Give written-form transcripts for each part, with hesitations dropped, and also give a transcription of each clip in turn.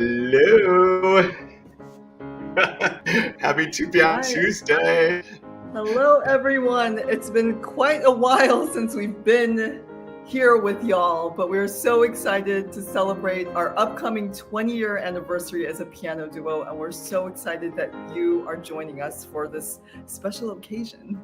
Hello. Happy 2 p.m. Hi. Tuesday. Hello, everyone. It's been quite a while since we've been here with y'all, but we're so excited to celebrate our upcoming 20-year anniversary as a piano duo, and we're so excited that you are joining us for this special occasion.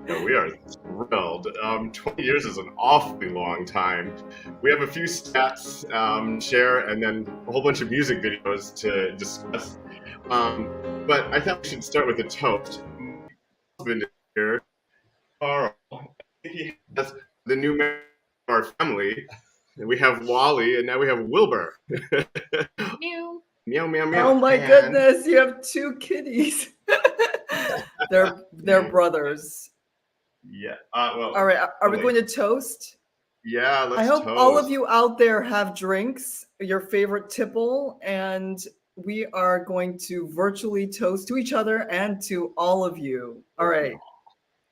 Yeah, we are thrilled. 20 years is an awfully long time. We have a few stats to share and then a whole bunch of music videos to discuss. But I thought we should start with a toast. My husband is here, Carl. He has the new member of our family. And we have Wally, and now we have Wilbur. Mew. Meow, meow, Oh meow. my And goodness, you have two kitties. They're brothers. yeah, All right, are we going to toast? yeah, I let's hope all of toast. you out there have drinks, your favorite tipple, and we are going to virtually toast to each other and to all of you. All right,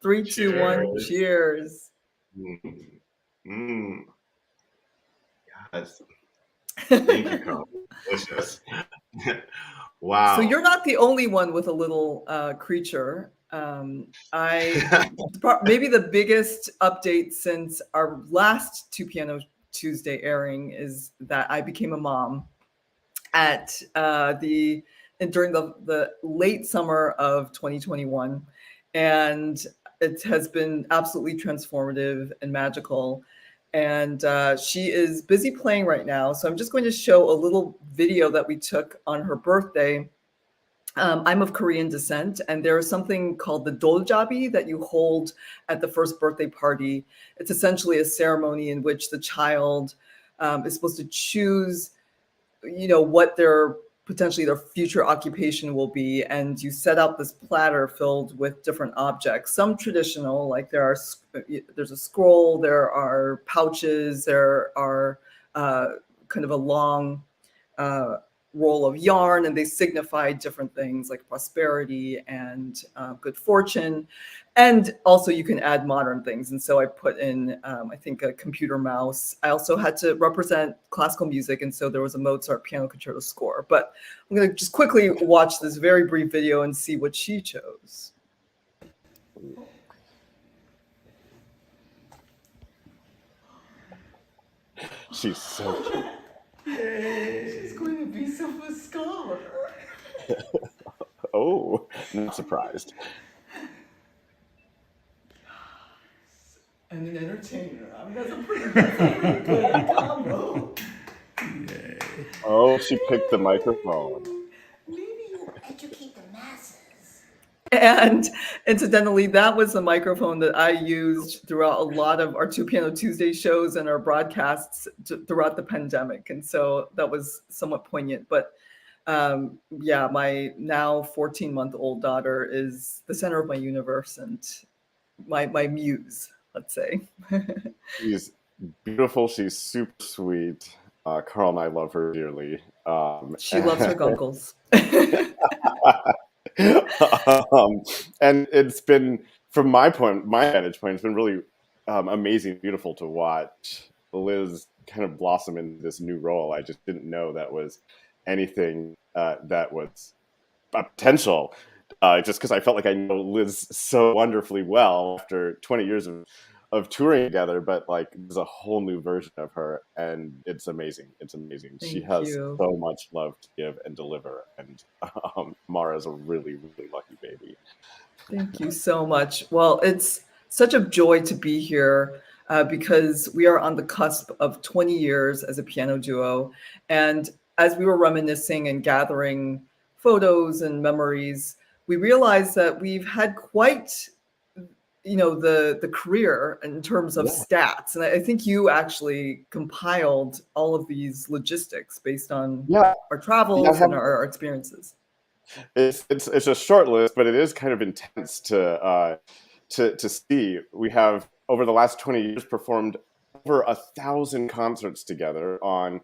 three, two, one, Cheers. cheers. Mm. Mm. Yes. Thank you, Carl. Delicious. So Wow. you're not the only one with a little creature. Maybe the biggest update since our last Two Piano Tuesday airing is that I became a mom at during the late summer of 2021, and it has been absolutely transformative and magical. And she is busy playing right now, so I'm just going to show a little video that we took on her birthday. I'm of Korean descent, and there is something called the doljabi that you hold at the first birthday party. It's essentially a ceremony in which the child is supposed to choose, what their potentially their future occupation will be, and you set out this platter filled with different objects, some traditional, like there's a scroll, there are pouches, there are kind of a long roll of yarn, and they signify different things like prosperity and good fortune. And also you can add modern things. And so I put in, I think, a computer mouse. I also had to represent classical music. And so there was a Mozart piano concerto score. But I'm going to just quickly watch this very brief video and see what she chose. She's so cute. Yay, she's going to be a scholar. Oh, not surprised. And an entertainer. I mean, that's a pretty good combo. Yay. Oh, she picked the microphone. Maybe you educate the masses. And incidentally, that was the microphone that I used throughout a lot of our Two Piano Tuesday shows and our broadcasts throughout the pandemic. And so that was somewhat poignant. But yeah, my now 14-month-old daughter is the center of my universe and my muse, let's say. She's beautiful. She's super sweet. Carl and I love her dearly. She loves her gunkles. And it's been, from my vantage point, it's been really amazing, beautiful to watch Liz kind of blossom into this new role. I just didn't know that was anything that was a potential. Just because I felt like I know Liz so wonderfully well after 20 years of touring together, but like there's a whole new version of her, and it's amazing. It's amazing. She Thank has you. so much love to give and deliver, and Mara's a really, really lucky baby. Thank you so much. Well, it's such a joy to be here because we are on the cusp of 20 years as a piano duo. And as we were reminiscing and gathering photos and memories, we realized that we've had quite, the career in terms of Yeah, stats. And I think you actually compiled all of these logistics based on yeah, our yeah. I travels have and our experiences. it's a short list, but it is kind of intense to see. We have over the last 20 years performed over 1,000 concerts together on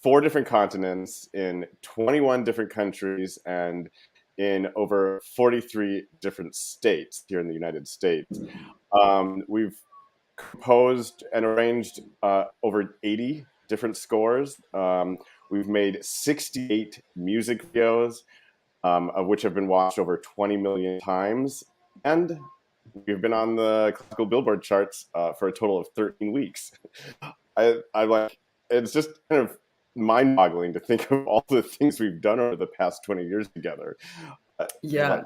4 different continents in 21 different countries and in over 43 different states here in the United States. We've composed and arranged over 80 different scores. We've made 68 music videos, of which have been watched over 20 million times. And we've been on the classical Billboard charts for a total of 13 weeks. I like, it's just kind of mind-boggling to think of all the things we've done over the past 20 years together. Yeah. Like,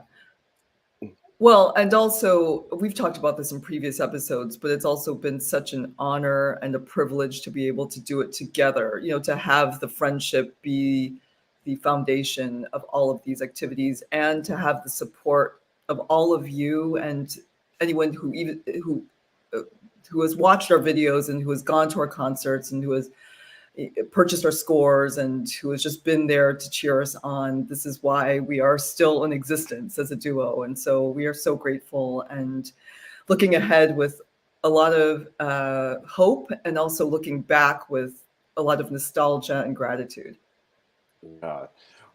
Well, and also we've talked about this in previous episodes, but it's also been such an honor and a privilege to be able to do it together, to have the friendship be the foundation of all of these activities, and to have the support of all of you and anyone who has watched our videos and who has gone to our concerts and who has purchased our scores and who has just been there to cheer us on. This is why we are still in existence as a duo. And so we are so grateful and looking ahead with a lot of hope, and also looking back with a lot of nostalgia and gratitude.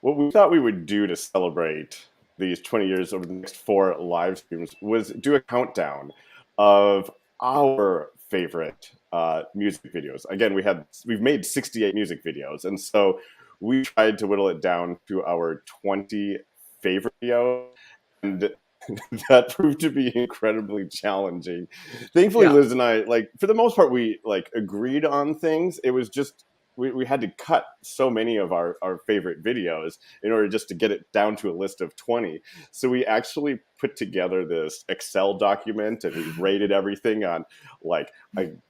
what we thought we would do to celebrate these 20 years over the next 4 live streams was do a countdown of our favorite music videos. Again, we've made 68 music videos, and so we tried to whittle it down to our 20 favorite videos, and that proved to be incredibly challenging. Thankfully, Yeah. Liz and I, like, for the most part, we like agreed on things. It was just we had to cut so many of our favorite videos in order just to get it down to a list of 20. So we actually put together this Excel document, and we rated everything on like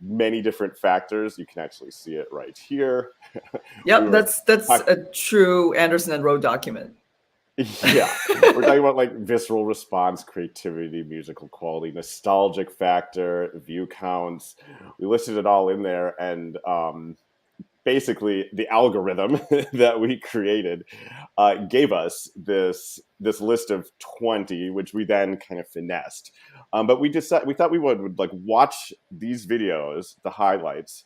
many different factors. You can actually see it right here. Yep, that's a true Anderson and Rowe document. Yeah, we're talking about like visceral response, creativity, musical quality, nostalgic factor, view counts. We listed it all in there, and basically the algorithm that we created gave us this list of 20, which we then kind of finessed. But we thought we would like watch these videos, the highlights,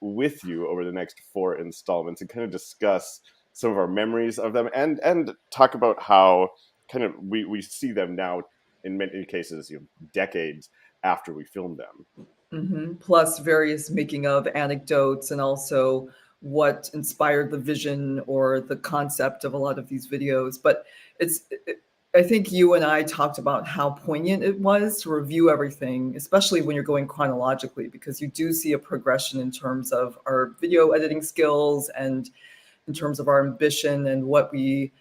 with you over the next 4 installments, and kind of discuss some of our memories of them, and talk about how kind of we see them now in many cases, decades after we filmed them. Mm-hmm. Plus various making of anecdotes, and also what inspired the vision or the concept of a lot of these videos. But I think you and I talked about how poignant it was to review everything, especially when you're going chronologically, because you do see a progression in terms of our video editing skills and in terms of our ambition and what we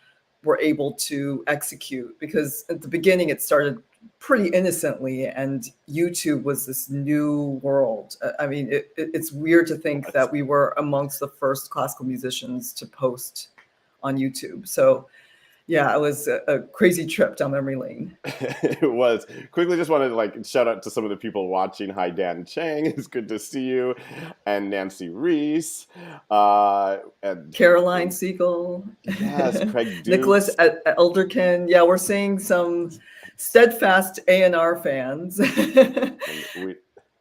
were able to execute. Because at the beginning, it started pretty innocently, and YouTube was this new world. I mean, it's weird to think that we were amongst the first classical musicians to post on YouTube. So yeah, it was a crazy trip down memory lane. It was. Quickly, just wanted to like shout out to some of the people watching. Hi, Dan Chang. It's good to see you. And Nancy Reese. And Caroline Siegel. Yes, Craig Dukes. Nicholas Elderkin. Yeah, we're seeing some steadfast A&R fans. And we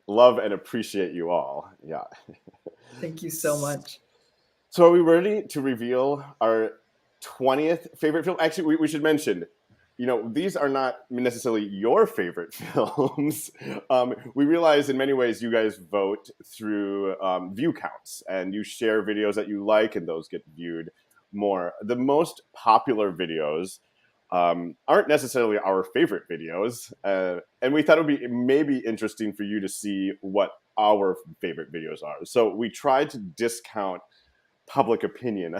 love and appreciate you all. Yeah. Thank you so much. So are we ready to reveal our 20th favorite film? Actually, we should mention, these are not necessarily your favorite films. We realize in many ways you guys vote through view counts, and you share videos that you like, and those get viewed more. The most popular videos aren't necessarily our favorite videos, and we thought it would be maybe interesting for you to see what our favorite videos are. So we tried to discount public opinion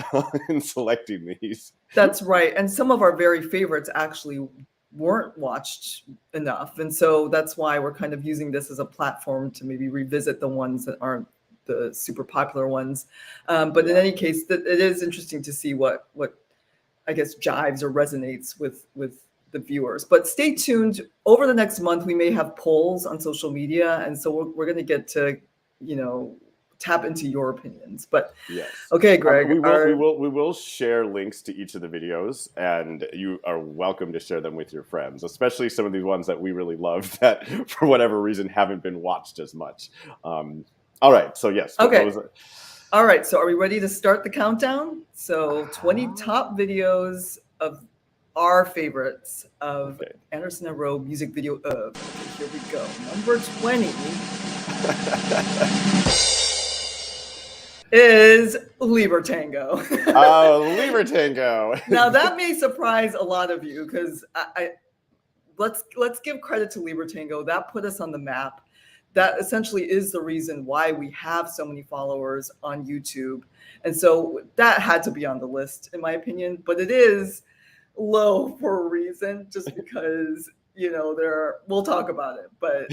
in selecting these. That's right. And some of our very favorites actually weren't watched enough. And so that's why we're kind of using this as a platform to maybe revisit the ones that aren't the super popular ones. But in any case, it is interesting to see what I guess jives or resonates with the viewers. But stay tuned. Over the next month, we may have polls on social media. And so we're going to get to, tap into your opinions. But yes. Okay, Greg. We will share links to each of the videos, and you are welcome to share them with your friends, especially some of these ones that we really love that for whatever reason haven't been watched as much. All right. So yes. Okay. All right. So are we ready to start the countdown? So 20 top videos of our favorites of Anderson and Rowe music video of. Okay, here we go. Number 20. is Libra Tango. Oh, Libra Tango. Now that may surprise a lot of you because let's give credit to Libra Tango. That put us on the map. That essentially is the reason why we have so many followers on YouTube. And so that had to be on the list, in my opinion. But it is low for a reason, just because, we'll talk about it. But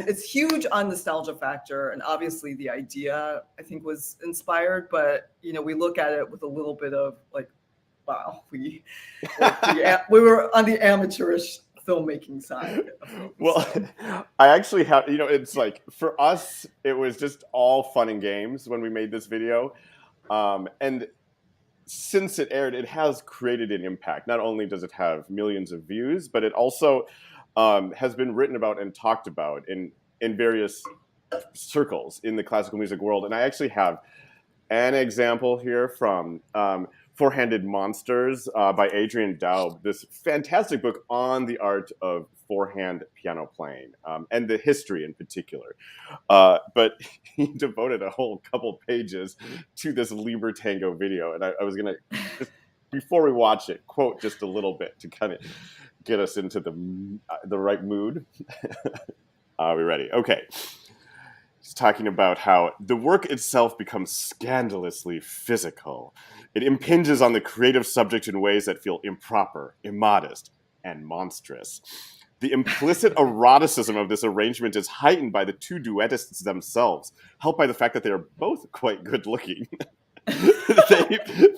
it's huge on nostalgia factor. And obviously the idea, I think, was inspired. But, we look at it with a little bit of like, wow, we were on the amateurish filmmaking side. Well, I actually have, it's like for us, it was just all fun and games when we made this video. And since it aired, it has created an impact. Not only does it have millions of views, but it also has been written about and talked about in various circles in the classical music world. And I actually have an example here from Four-Handed Monsters by Adrian Daub, this fantastic book on the art of four-hand piano playing and the history in particular. But he devoted a whole couple pages to this Libra Tango video. And I was going to, before we watch it, quote just a little bit to kind of get us into the right mood. Are we ready? Okay. He's talking about how the work itself becomes scandalously physical. It impinges on the creative subject in ways that feel improper, immodest, and monstrous. The implicit eroticism of this arrangement is heightened by the two duettists themselves, helped by the fact that they are both quite good-looking.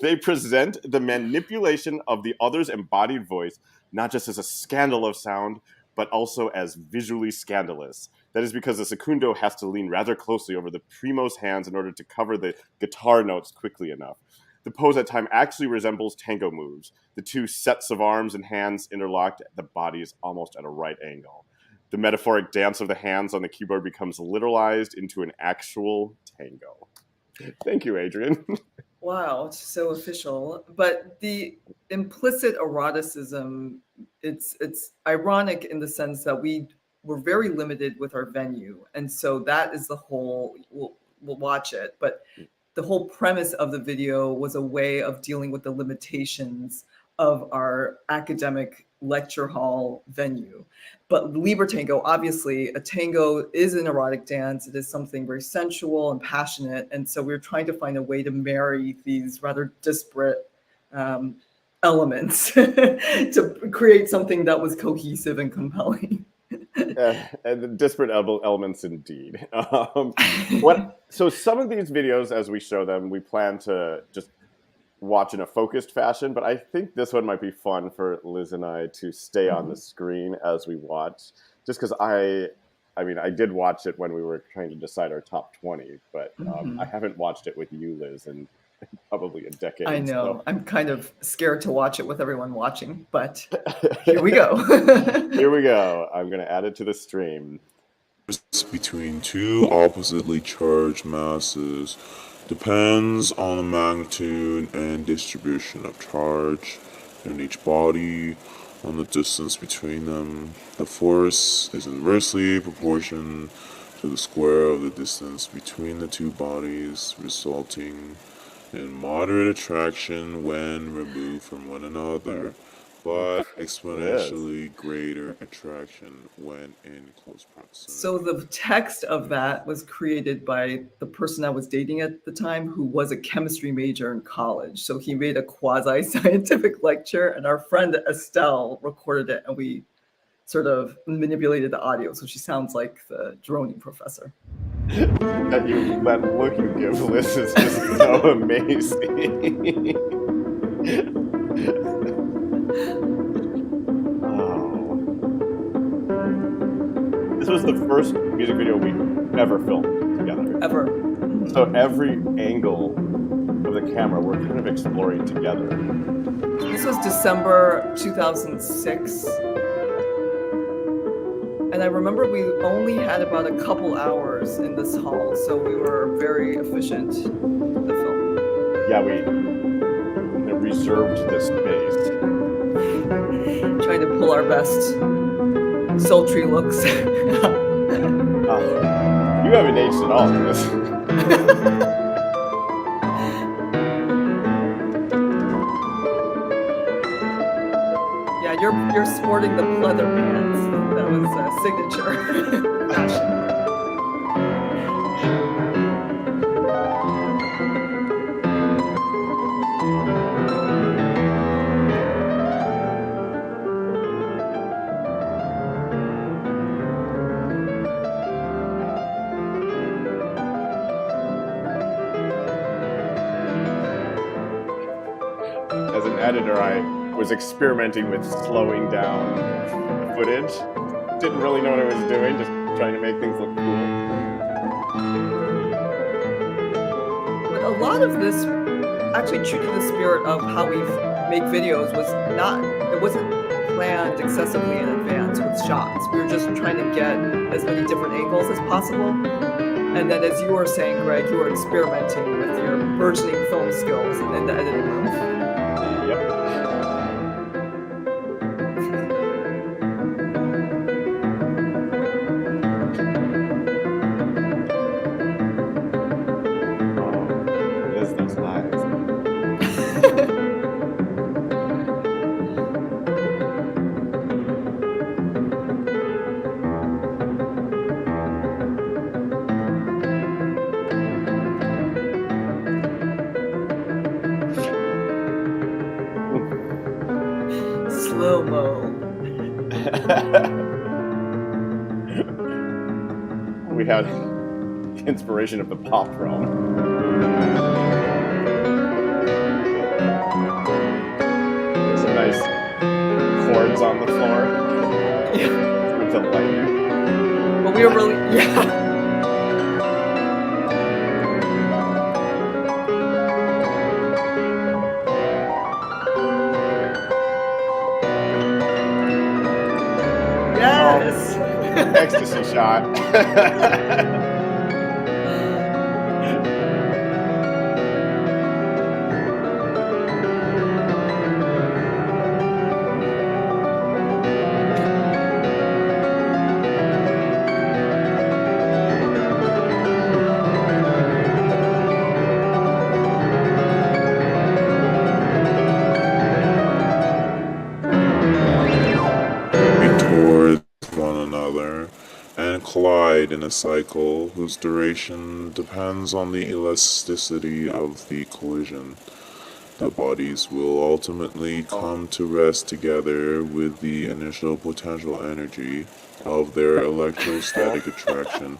They present the manipulation of the other's embodied voice not just as a scandal of sound, but also as visually scandalous. That is because the secundo has to lean rather closely over the primo's hands in order to cover the guitar notes quickly enough. The pose at time actually resembles tango moves, the two sets of arms and hands interlocked, the bodies almost at a right angle. The metaphoric dance of the hands on the keyboard becomes literalized into an actual tango. Thank you, Adrian. Wow, it's so official. But the implicit eroticism, it's ironic in the sense that we were very limited with our venue. And so that is the whole, we'll watch it, but the whole premise of the video was a way of dealing with the limitations of our academic lecture hall venue. But Libra Tango, obviously, a tango is an erotic dance. It is something very sensual and passionate. And so we're trying to find a way to marry these rather disparate elements to create something that was cohesive and compelling. And the disparate elements indeed. So some of these videos, as we show them, we plan to just watch in a focused fashion, but I think this one might be fun for Liz and I to stay on the screen as we watch, just because I did watch it when we were trying to decide our top 20, but I haven't watched it with you, Liz, in probably a decade. I know. So. I'm kind of scared to watch it with everyone watching, but here we go. Here we go. I'm going to add it to the stream. Between two oppositely charged masses depends on the magnitude and distribution of charge in each body, on the distance between them. The force is inversely proportional to the square of the distance between the two bodies, resulting in moderate attraction when removed from one another, but exponentially greater attraction when in close proximity. So the text of that was created by the person I was dating at the time, who was a chemistry major in college. So he made a quasi-scientific lecture, and our friend Estelle recorded it, and we sort of manipulated the audio so she sounds like the droning professor. That look you give Liz is just so amazing. This was the first music video we ever filmed together. Ever. So every angle of the camera we're kind of exploring together. This was December 2006. And I remember we only had about a couple hours in this hall, so we were very efficient in the film. Yeah, we reserved this space. Trying to pull our best sultry looks. You haven't aged at all, Chris. you're sporting the pleather pants. That was signature fashion. As an editor, I was experimenting with slowing down footage. Didn't really know what I was doing, just trying to make things look cool. But a lot of this, actually true to the spirit of how we make videos, it wasn't planned excessively in advance with shots. We were just trying to get as many different angles as possible. And then, as you were saying, Greg, you were experimenting with your burgeoning film skills in the editing room. Yep. Oh, Liz, those eyes. Slow-mo. We had the inspiration of the pop realm. Some nice chords on the floor with the lighting. But we were really, yeah. Yes. Ecstasy shot. Towards one another and collide in a cycle whose duration depends on the elasticity of the collision. The bodies will ultimately come to rest together with the initial potential energy of their electrostatic attraction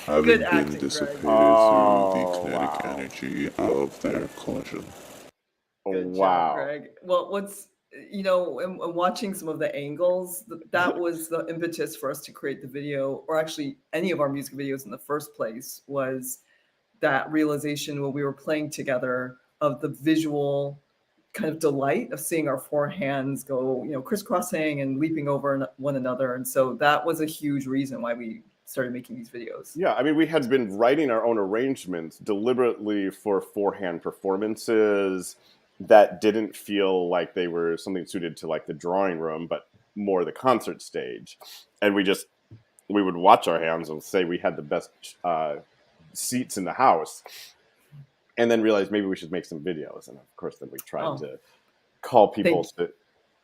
having Good been acting, dissipated Greg. through the kinetic wow. energy of their collision. Good job, Wow. Greg. Well, and watching some of the angles, that was the impetus for us to create the video, or actually any of our music videos in the first place, was that realization when we were playing together of the visual kind of delight of seeing our four hands go, crisscrossing and leaping over one another. And so that was a huge reason why we started making these videos. Yeah, I mean, we had been writing our own arrangements deliberately for forehand performances that didn't feel like they were something suited to like the drawing room, but more the concert stage. And we would watch our hands and say we had the best seats in the house, and then realize maybe we should make some videos. And of course, then we tried to call people to.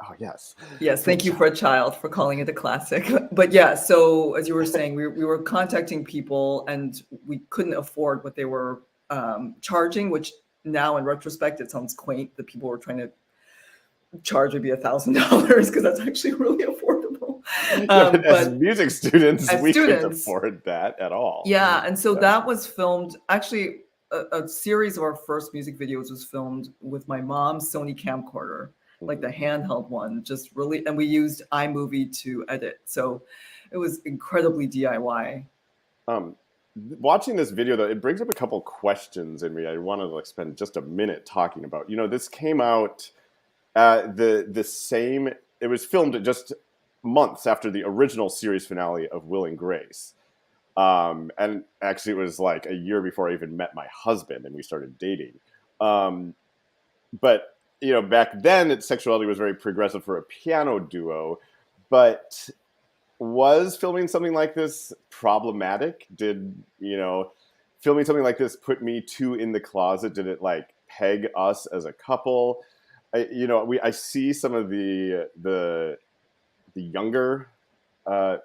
Oh yes, yes. Thank you for a child for calling it a classic. But yeah, so as you were saying, we were contacting people, and we couldn't afford what they were charging. Which now, in retrospect, it sounds quaint that people were trying to charge maybe $1,000 because that's actually really affordable. But as music students, we couldn't afford that at all. Yeah, and so that was filmed. Actually, a series of our first music videos was filmed with my mom's Sony camcorder, like the handheld one, and we used iMovie to edit. So it was incredibly DIY. Watching this video, though, it brings up a couple questions in me. I want to spend just a minute talking about. This came out the same. It was filmed just months after the original series finale of Will and Grace. And actually, it was like a year before I even met my husband and we started dating. But back then, sexuality was very progressive for a piano duo. But was filming something like this problematic? Did filming something like this put me too in the closet? Did it like peg us as a couple? I see some of the the younger uh,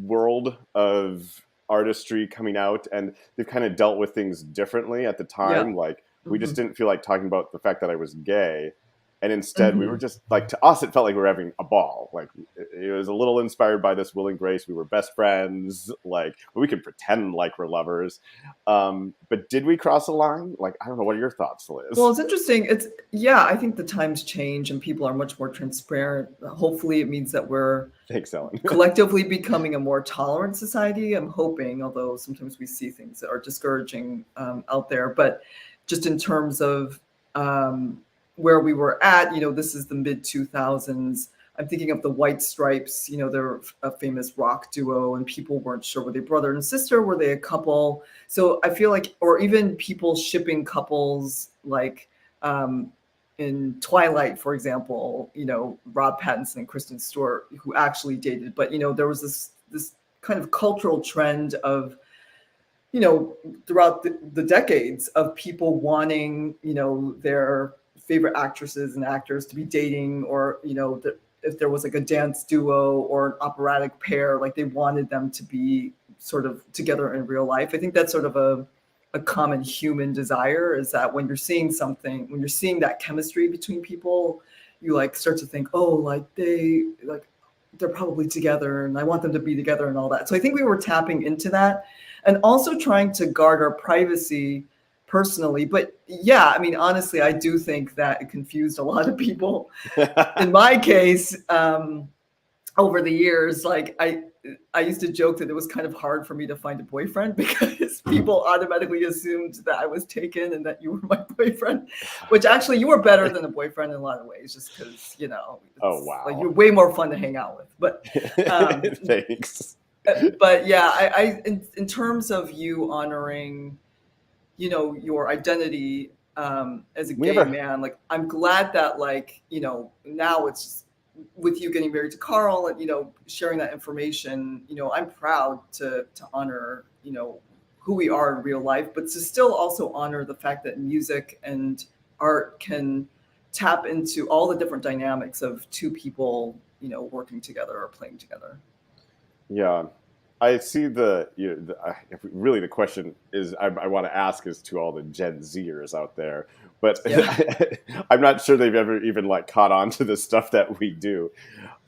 world of artistry coming out, and they've kind of dealt with things differently at the Yeah. time. Like we just Hmm. didn't feel like talking about the fact that I was gay, and instead we were Hmm. just like, to us it felt like we were having a ball. Like it was a little inspired by this Will and Grace. We were best friends. Like we could pretend like we're lovers, but did we cross a line? Like I don't know. What are your thoughts, Well, Liz? it's interesting. Yeah, I think the times change and people are much more transparent. Hopefully, it means that we're Thanks, Ellen. collectively becoming a more tolerant society. I'm hoping, although sometimes we see things that are discouraging out there. But just in terms of where we were at, this is the mid 2000s. I'm thinking of the White Stripes. They're a famous rock duo, and people weren't sure, were they brother and sister? Were they a couple? So I feel like, or even people shipping couples like in Twilight, for example, Rob Pattinson and Kristen Stewart, who actually dated, but there was this kind of cultural trend of throughout the decades of people wanting their favorite actresses and actors to be dating, or if there was like a dance duo or an operatic pair, like they wanted them to be sort of together in real life. I think that's sort of a common human desire, is that when you're seeing that chemistry between people, you like start to think, oh, they're probably together and I want them to be together and all that. So I think we were tapping into that and also trying to guard our privacy personally. But yeah, I mean, honestly, I do think that it confused a lot of people. In my case, over the years, like I used to joke that it was kind of hard for me to find a boyfriend because people automatically assumed that I was taken and that you were my boyfriend, which actually you were better than a boyfriend in a lot of ways, just because Oh like wow. you're way more fun to hang out with. But Thanks. but yeah, I in terms of you honoring, your identity as a We gay never. man, like I'm glad that now it's just, with you getting married to Carl and sharing that information, I'm proud to honor who we are in real life, but to still also honor the fact that music and art can tap into all the different dynamics of two people working together or playing together. Yeah, I see really the question is I want to ask is to all the Gen Zers out there, but Yeah. I'm not sure they've ever even like caught on to the stuff that we do.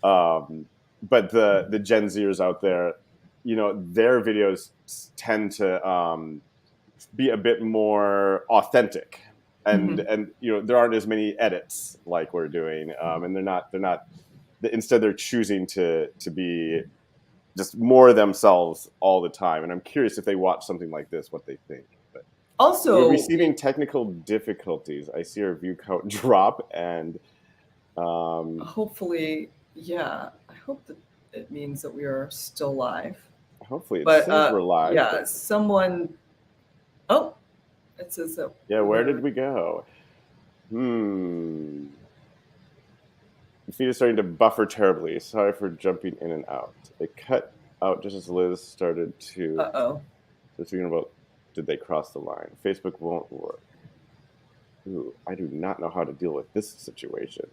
But the Gen Zers out there, their videos tend to be a bit more authentic, and Mhm. and there aren't as many edits like we're doing, and they're not. Instead, they're choosing to be just more themselves all the time. And I'm curious if they watch something like this, what they think. But we're Also, receiving technical difficulties. I see our view count drop, and um, hopefully, yeah, I hope that it means that we are still live. hopefully it But says we're live. yeah, But oh, it says that yeah, where did we're, we go? The feed is starting to buffer terribly. Sorry for jumping in and out. It cut out just as Liz started to. uh-oh. So speaking about, did they cross the line? Facebook won't work. Ooh, I do not know how to deal with this situation.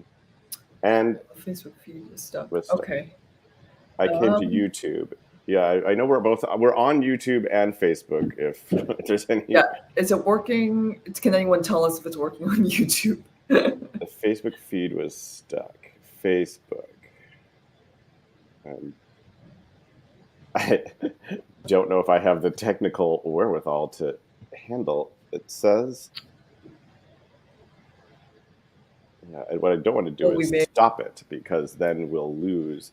And Facebook feed is stuck. with stuff. Okay. I came to Um, YouTube. Yeah, I know we're on YouTube and Facebook. If, if there's any, yeah, is it working? Can anyone tell us if it's working on YouTube? the Facebook feed was stuck. Facebook. I don't know if I have the technical wherewithal to handle. It says, yeah, and what I don't want to do Well, we is may, stop it because then we'll lose.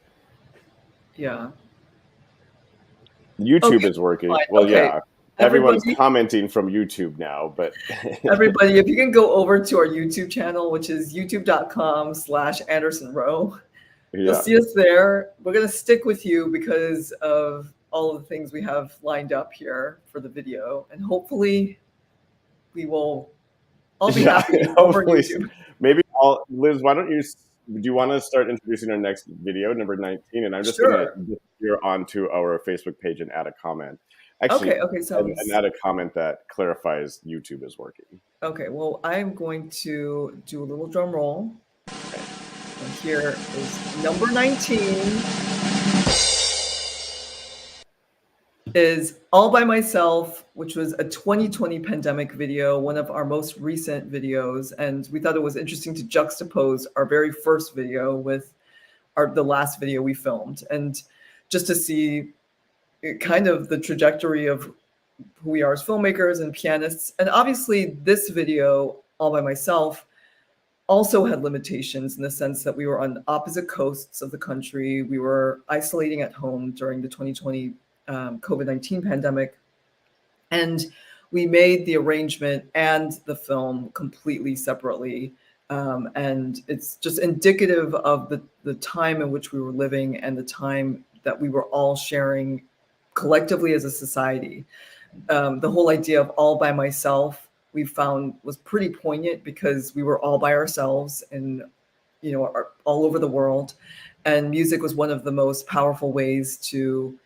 yeah. YouTube Okay, is working. fine. Well, Okay, yeah, everyone's everybody, commenting from YouTube now, but everybody, if you can go over to our YouTube channel, which is youtube.com/Anderson Rowe. You'll yeah. see us there. We're going to stick with you because of all of the things we have lined up here for the video. And hopefully we will all be Yeah, happy over hopefully. YouTube. Maybe Liz, why don't you, do you want to start introducing our next video, number 19? And I'm just going to Sure. disappear onto our Facebook page and add a comment. Actually, Okay. and add a comment that clarifies YouTube is working. Okay. Well, I'm going to do a little drum roll. Okay. And here is number 19 is All by Myself, which was a 2020 pandemic video, one of our most recent videos. And we thought it was interesting to juxtapose our very first video with the last video we filmed. And just to see kind of the trajectory of who we are as filmmakers and pianists. And obviously this video, All by Myself, also had limitations in the sense that we were on opposite coasts of the country. We were isolating at home during the 2020 COVID-19 pandemic. And we made the arrangement and the film completely separately. And it's just indicative of the time in which we were living and the time that we were all sharing collectively as a society. The whole idea of all by myself, we found was pretty poignant because we were all by ourselves and, all over the world. And music was one of the most powerful ways to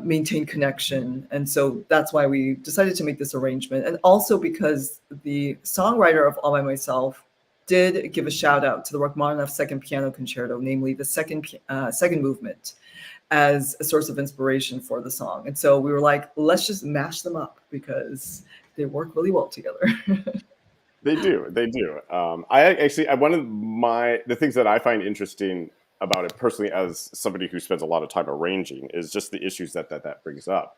maintain connection. And so that's why we decided to make this arrangement. And also because the songwriter of All by Myself did give a shout out to the Rachmaninoff Second Piano Concerto, namely the second movement, as a source of inspiration for the song. And so we were like, let's just mash them up because they work really well together. They do. One of the things that I find interesting about it personally, as somebody who spends a lot of time arranging, is just the issues that brings up.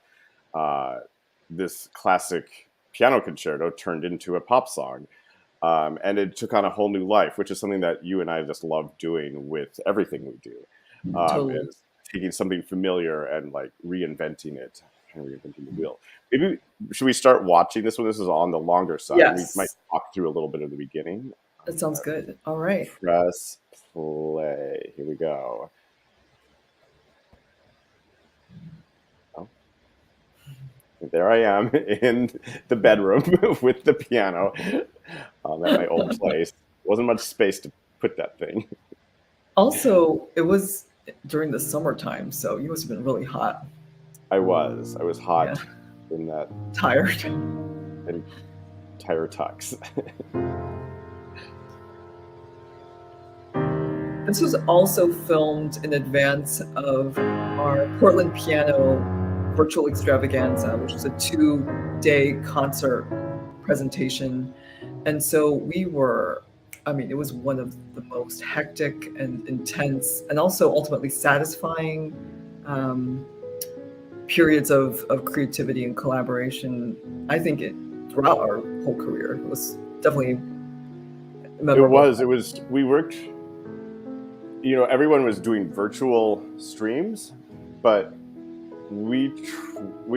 This classic piano concerto turned into a pop song, and it took on a whole new life, which is something that you and I just love doing with everything we do. Totally. Is taking something familiar and like reinventing it, kind of reinventing the wheel. Maybe should we start watching this one? This is on the longer side. Yes. We might talk through a little bit of the beginning. That sounds good. All right. Press play. Here we go. Oh. There I am in the bedroom with the piano at my old place. Wasn't much space to put that thing. Also, it was during the summertime, so you must have been really hot. I was hot in that Tired. tire tux. This was also filmed in advance of our Portland Piano virtual extravaganza, which was a 2-day concert presentation. And so it was one of the most hectic and intense and also ultimately satisfying periods of creativity and collaboration. I think throughout our whole career, it was definitely memorable. It was, we worked, everyone was doing virtual streams, but we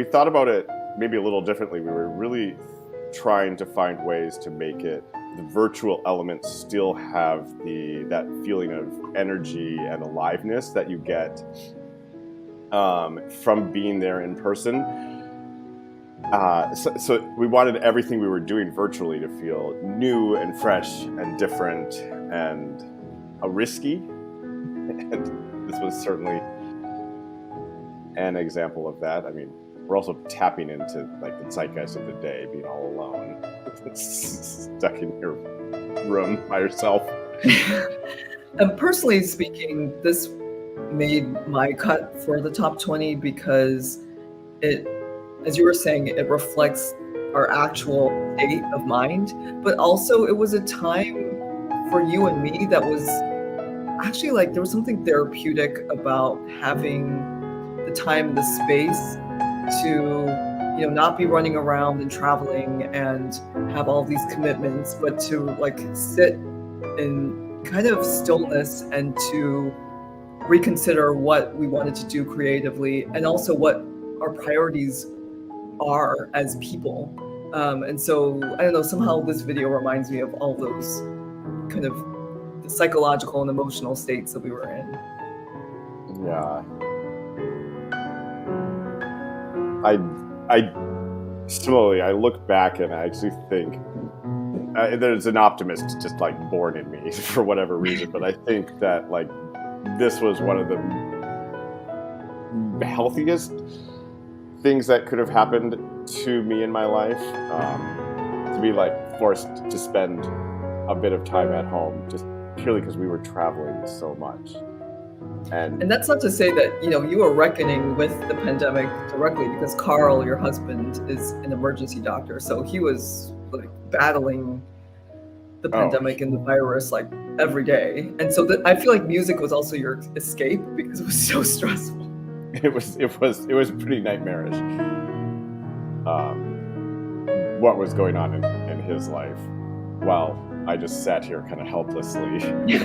thought about it maybe a little differently. We were really trying to find ways to make the virtual elements still have that feeling of energy and aliveness that you get from being there in person. So we wanted everything we were doing virtually to feel new and fresh and different and risky. And this was certainly an example of that. I mean, we're also tapping into like the zeitgeist of the day, being all alone, stuck in your room by yourself. And personally speaking, this made my cut for the top 20 because it, as you were saying, it reflects our actual state of mind, but also it was a time for you and me that was actually like, there was something therapeutic about having the time and the space to, not be running around and traveling and have all these commitments, but to like sit in kind of stillness and to reconsider what we wanted to do creatively and also what our priorities are as people. And so, I don't know, somehow this video reminds me of all those kind of the psychological and emotional states that we were in. Yeah. Similarly, I look back and I actually think there's an optimist just like born in me for whatever reason, but I think that like this was one of the healthiest things that could have happened to me in my life, to be like forced to spend a bit of time at home, just purely because we were traveling so much. And that's not to say that, you were reckoning with the pandemic directly, because Carl, your husband, is an emergency doctor. So he was like battling the pandemic and the virus like every day. And so I feel like music was also your escape because it was so stressful. It was pretty nightmarish. What was going on in his life, while I just sat here kind of helplessly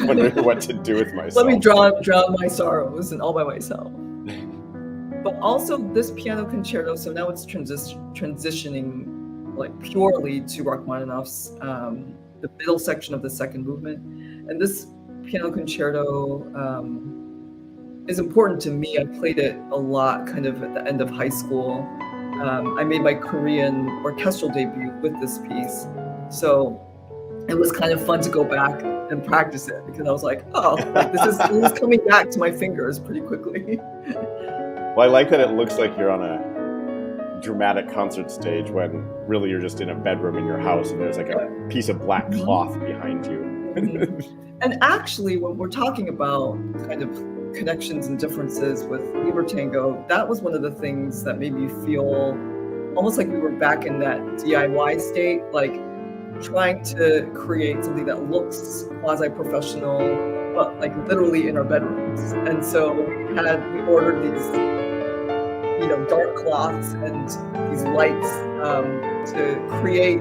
wondering what to do with myself. Let me drown my sorrows and all by myself. But also this piano concerto, so now it's transitioning like purely to Rachmaninoff's the middle section of the second movement. And this piano concerto is important to me. I played it a lot kind of at the end of high school. I made my Korean orchestral debut with this piece. So it was kind of fun to go back and practice it, because I was like, this is coming back to my fingers pretty quickly. Well, I like that it looks like you're on a dramatic concert stage when really you're just in a bedroom in your house and there's like a piece of black cloth behind you. And actually, when we're talking about kind of connections and differences with Libra Tango, that was one of the things that made me feel almost like we were back in that DIY state, like trying to create something that looks quasi-professional, but like literally in our bedrooms. And so we ordered these, dark cloths and these lights to create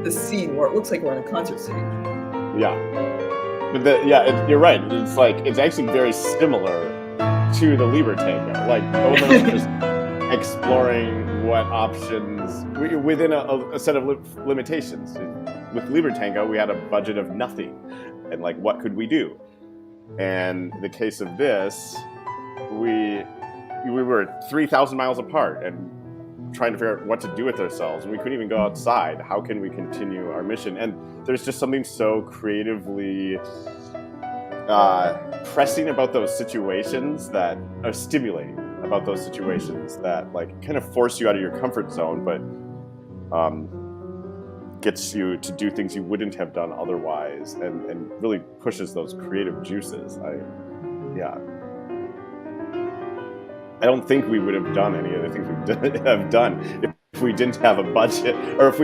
the scene where it looks like we're on a concert stage. Yeah. But you're right. It's actually very similar to the Libra Tango. Like both of us just exploring what options within a set of limitations. With Libra Tango, we had a budget of nothing, and like, what could we do? And the case of this, we were 3,000 miles apart and trying to figure out what to do with ourselves, and we couldn't even go outside. How can we continue our mission? And there's just something so creatively pressing about those situations that are stimulating about those situations that like kind of force you out of your comfort zone, but gets you to do things you wouldn't have done otherwise, and really pushes those creative juices. I don't think we would have done any of the things we have done if we didn't have a budget, or if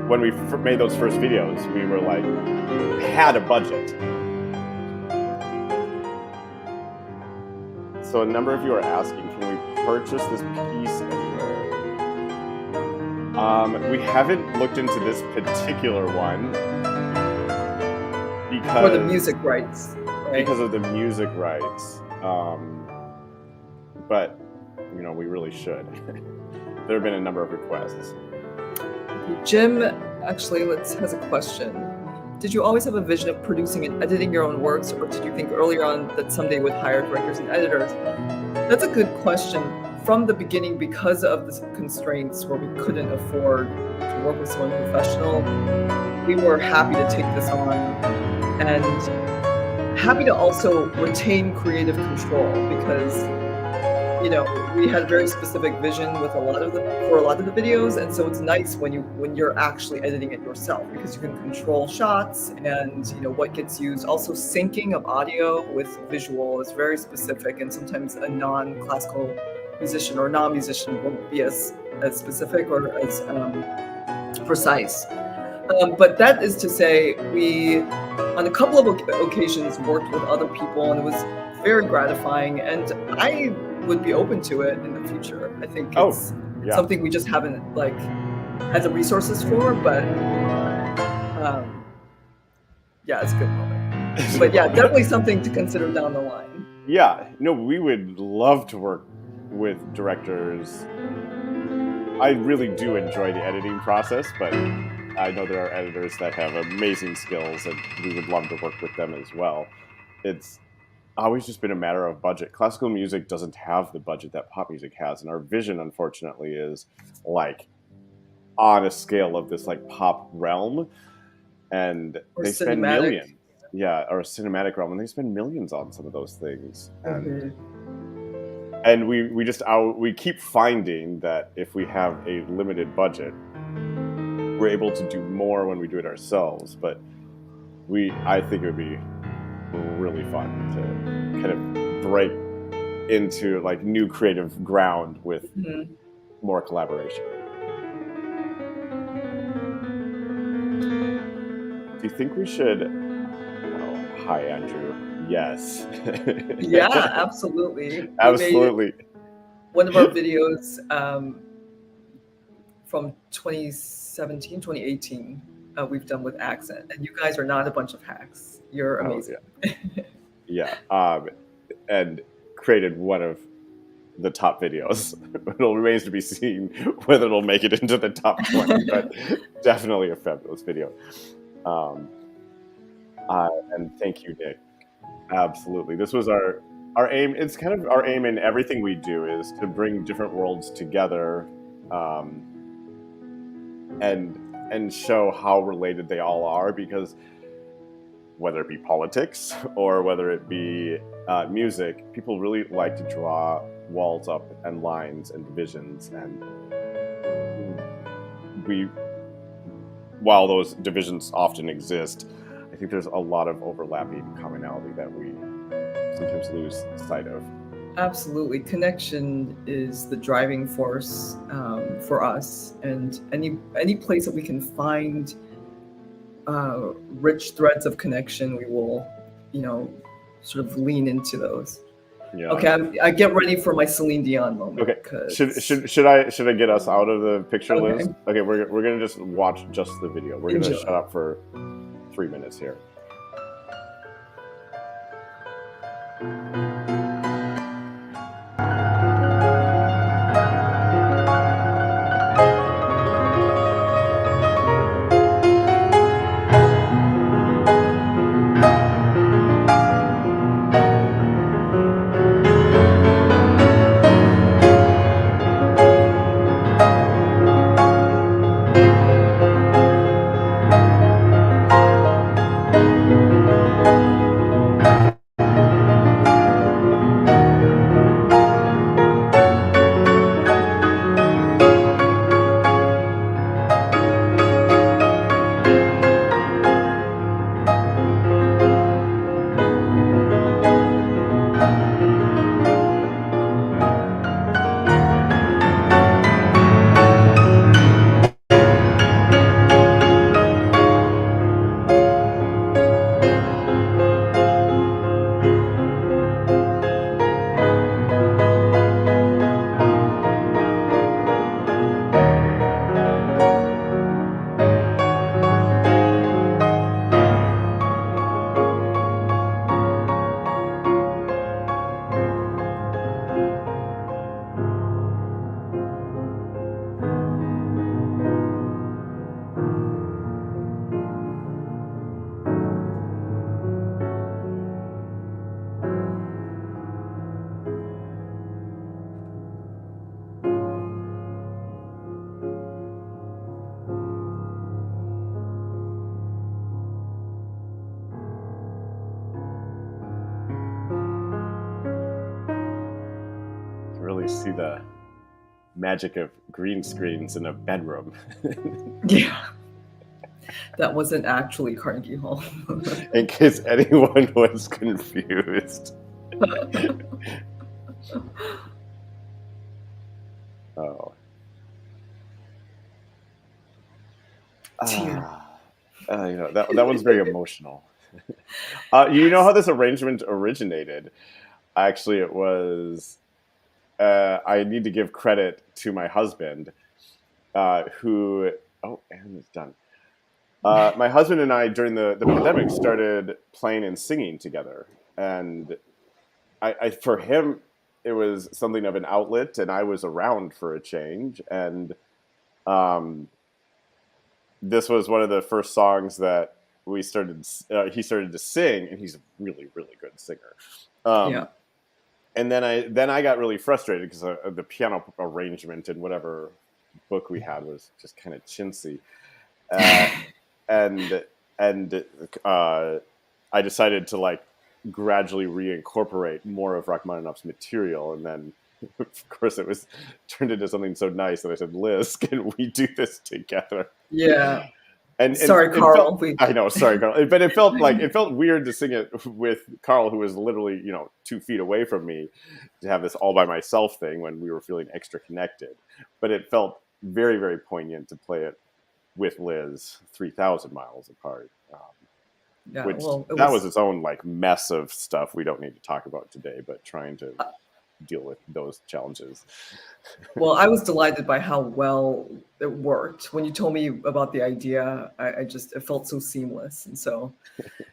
when we made those first videos, we were like, had a budget. So a number of you are asking, can we purchase this piece anywhere? We haven't looked into this particular one because for the music rights, right? Because of the music rights. But we really should. There have been a number of requests. Jim actually has a question. Did you always have a vision of producing and editing your own works, or did you think earlier on that someday would hire directors and editors? That's a good question. From the beginning, because of the constraints where we couldn't afford to work with someone professional, we were happy to take this on and happy to also retain creative control, because we had a very specific vision with a lot of the videos, and so it's nice when you're actually editing it yourself, because you can control shots and what gets used. Also, syncing of audio with visual is very specific, and sometimes a non-classical musician or non-musician won't be as specific or as precise. But that is to say, we on a couple of occasions worked with other people, and it was very gratifying, and I would be open to it in the future. I think it's something we just haven't had the resources for, but it's a good moment. But definitely something to consider down the line. We would love to work with directors. I really do enjoy the editing process, but I know there are editors that have amazing skills, and we would love to work with them as well. It's always just been a matter of budget. Classical music doesn't have the budget that pop music has, and our vision, unfortunately, is like on a scale of this like pop realm, and they spend millions. Or a cinematic realm, and they spend millions on some of those things. And we keep finding that if we have a limited budget, we're able to do more when we do it ourselves. But I think it would be really fun to kind of break into like new creative ground with Mhm. more collaboration. Do you think we should? Oh, hi, Andrew. Yes, Yeah, absolutely. We made absolutely. one of our videos from 2017, 2018. We've done with accent, and you guys are not a bunch of hacks. You're Oh amazing. yeah. And created one of the top videos. It remains to be seen whether it'll make it into the top 20, but definitely a fabulous video. Um, and thank you, Nick. Absolutely. This was our aim. It's kind of our aim in everything we do is to bring different worlds together, um, and show how related they all are. Because whether it be politics or whether it be music, people really like to draw walls up and lines and divisions, and we, while those divisions often exist, I think there's a lot of overlapping commonality that we sometimes lose sight of. Absolutely. Connection is the driving force for us, and any place that we can find rich threads of connection, we will, you know, sort of lean into those. Yeah. Okay, I get ready for my Celine Dion moment. Okay. 'Cause- Should I get us out of the picture, Liz? Okay. Okay, we're gonna just watch just the video. We're gonna Enjoy. shut up for 3 minutes here. You really see the magic of green screens in a bedroom. Yeah, that wasn't actually Carnegie Hall. In case anyone was confused. Oh. Tear. You know, that one's very emotional. You know how this arrangement originated? Actually, it was. I need to give credit to my husband, who. Oh, and it's done. My husband and I, during the pandemic, started playing and singing together, and for him, it was something of an outlet, and I was around for a change, and um, this was one of the first songs that we started. He started to sing, and he's a really, really good singer. Yeah. And then I got really frustrated because the piano arrangement in whatever book we had was just kind of chintzy, and I decided to like gradually reincorporate more of Rachmaninoff's material, and then of course it was turned into something so nice that I said, Liz, can we do this together? Yeah. And Sorry, it Carl. felt, I know, sorry, Carl, but it felt weird to sing it with Carl, who was literally 2 feet away from me, to have this all by myself thing when we were feeling extra connected. But it felt very, very poignant to play it with Liz 3,000 miles apart. Yeah, Which well, that was its own like mess of stuff we don't need to talk about today, but trying to deal with those challenges. Well, I was delighted by how well it worked. When you told me about the idea, it felt so seamless. And so,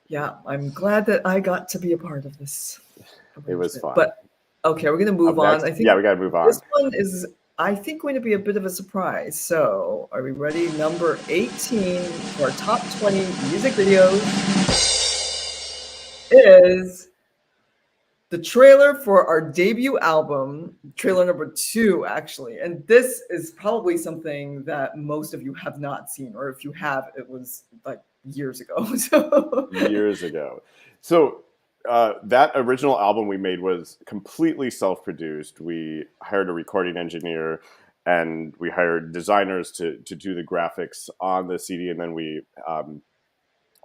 yeah, I'm glad that I got to be a part of this It was arrangement. fun. But okay, we're going to move on. I think we got to move on. this one is, I think, going to be a bit of a surprise. So, are we ready? Number 18 for our top 20 music videos is the trailer for our debut album, trailer number 2, actually. And this is probably something that most of you have not seen, or if you have, it was like years ago. Years ago. So that original album we made was completely self-produced. We hired a recording engineer and we hired designers to do the graphics on the CD, and then we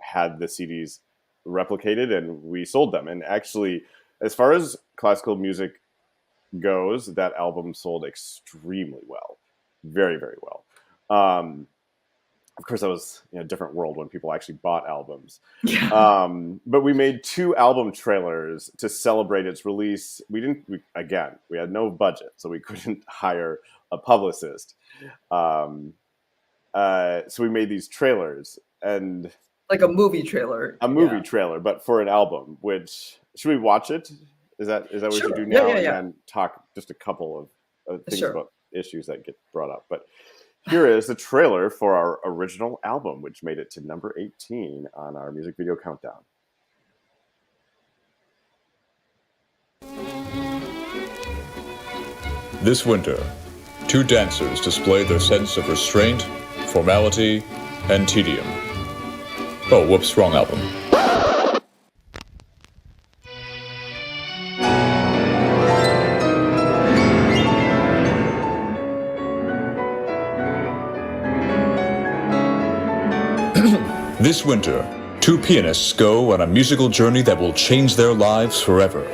had the CDs replicated and we sold them. And actually, as far as classical music goes, that album sold extremely well, very, very well. Of course, that was a different world when people actually bought albums. Yeah. But we made 2 album trailers to celebrate its release. We had no budget, so we couldn't hire a publicist. So we made these trailers, and Like a movie trailer. trailer, but for an album. Which, should we watch it? Is that what we should do Yeah, now? yeah, and yeah. then talk just a couple of things Sure. about issues that get brought up. But here is the trailer for our original album, which made it to number 18 on our music video countdown. This winter, 2 dancers display their sense of restraint, formality, and tedium. Oh, whoops, wrong album. This winter, 2 pianists go on a musical journey that will change their lives forever.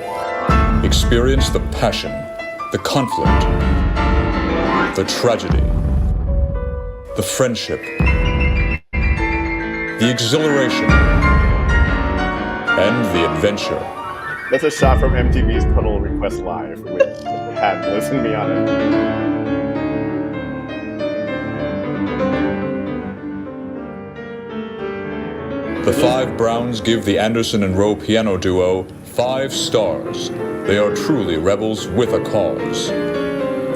Experience the passion, the conflict, the tragedy, the friendship, the exhilaration, and the adventure. That's a shot from MTV's Puddle Request Live, which had Liz and me on it. The 5 Browns give the Anderson and Rowe piano duo 5 stars. They are truly rebels with a cause.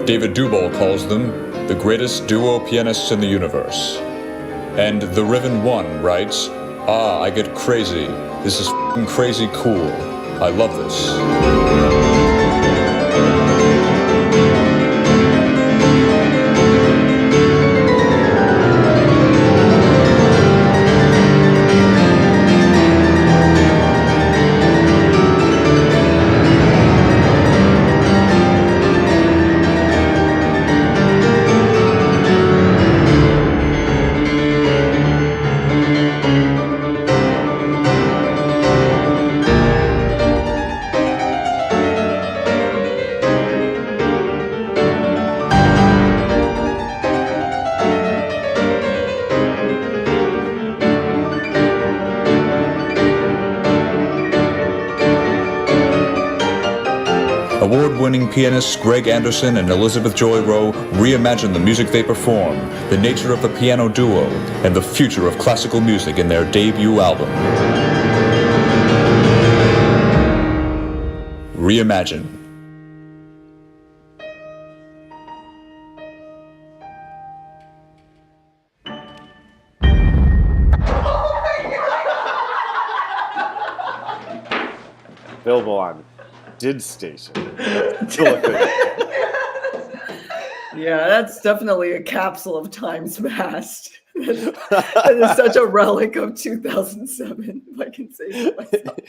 David Duvall calls them the greatest duo pianists in the universe. And The Riven One writes, I get crazy. This is f***ing crazy cool. I love this. Award-winning pianists Greg Anderson and Elizabeth Joy Rowe reimagine the music they perform, the nature of the piano duo, and the future of classical music in their debut album. Reimagine. Available on Did Station. Still a thing. Yeah, that's definitely a capsule of times past. That is such a relic of 2007, if I can say so myself.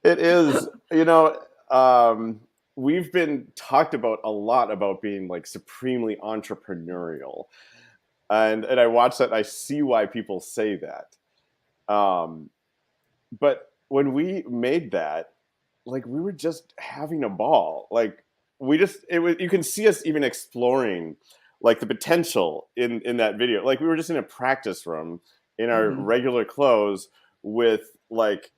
It is. We've been talked about a lot about being like supremely entrepreneurial. and I watch that and I see why people say that. But when we made that, like we were just having a ball. Like we just it was you can see us even exploring like the potential in that video. Like we were just in a practice room in our Mhm. regular clothes with like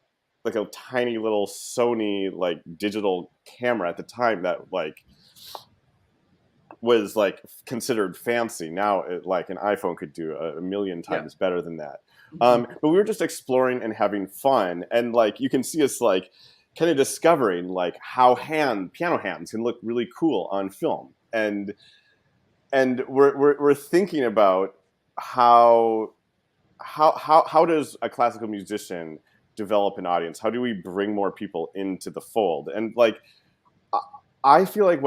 a tiny little Sony like digital camera at the time that like was like considered fancy. Now, like an iPhone could do a million Yeah. times better than that. Mhm. But we were just exploring and having fun, and like you can see us like kind of discovering like how piano hands can look really cool on film, and we're thinking about how how does a classical musician develop an audience? How do we bring more people into the fold? And like I feel like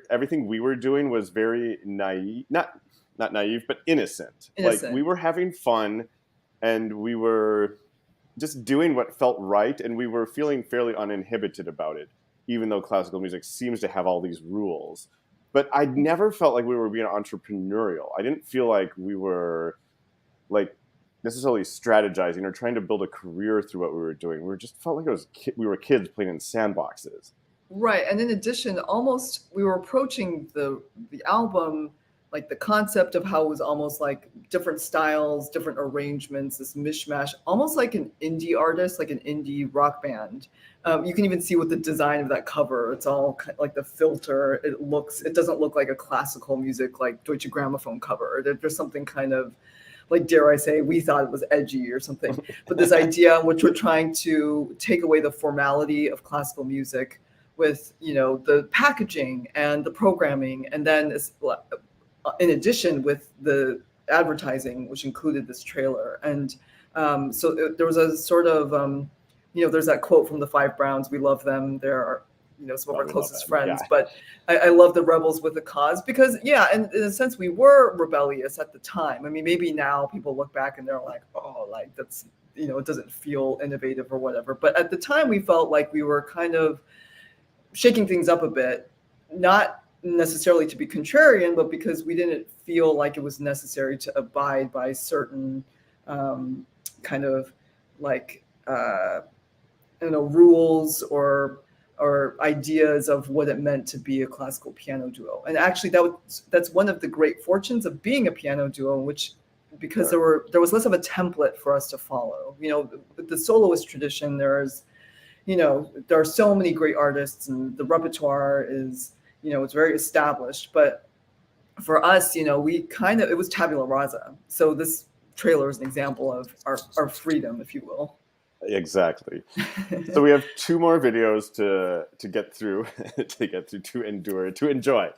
everything we were doing was very naive, not naive, but innocent. Like we Innocent. were having fun, and we were just doing what felt right, and we were feeling fairly uninhibited about it, even though classical music seems to have all these rules. But I never felt like we were being entrepreneurial. I didn't feel like we were like necessarily strategizing or trying to build a career through what we were doing. We just felt like we were kids playing in sandboxes. Right. And in addition, almost we were approaching the album, like the concept of how it was almost like different styles, different arrangements, this mishmash, almost like an indie artist, like an indie rock band. You can even see with the design of that cover, it's all like the filter. It doesn't look like a classical music like Deutsche Grammophon cover. There's something kind of like, dare I say, we thought it was edgy or something. But this idea in which we're trying to take away the formality of classical music with, the packaging and the programming, and then in addition with the advertising, which included this trailer. And there was a sort of there's that quote from the Five Browns: "We love them. They're some of our We love closest that. friends." Yeah. But I love the rebels with a cause, because and in a sense we were rebellious at the time. I mean, maybe now people look back and they're like, oh, like that's it doesn't feel innovative or whatever. But at the time we felt like we were kind of shaking things up a bit, not necessarily to be contrarian, but because we didn't feel like it was necessary to abide by certain kind of like rules or ideas of what it meant to be a classical piano duo. And actually that's one of the great fortunes of being a piano duo, which because there was less of a template for us to follow. The soloist tradition, there are so many great artists, and the repertoire is, it's very established. But for us, it was tabula rasa. So this trailer is an example of our freedom, if you will. Exactly. So we have two more videos to get through, to endure, to enjoy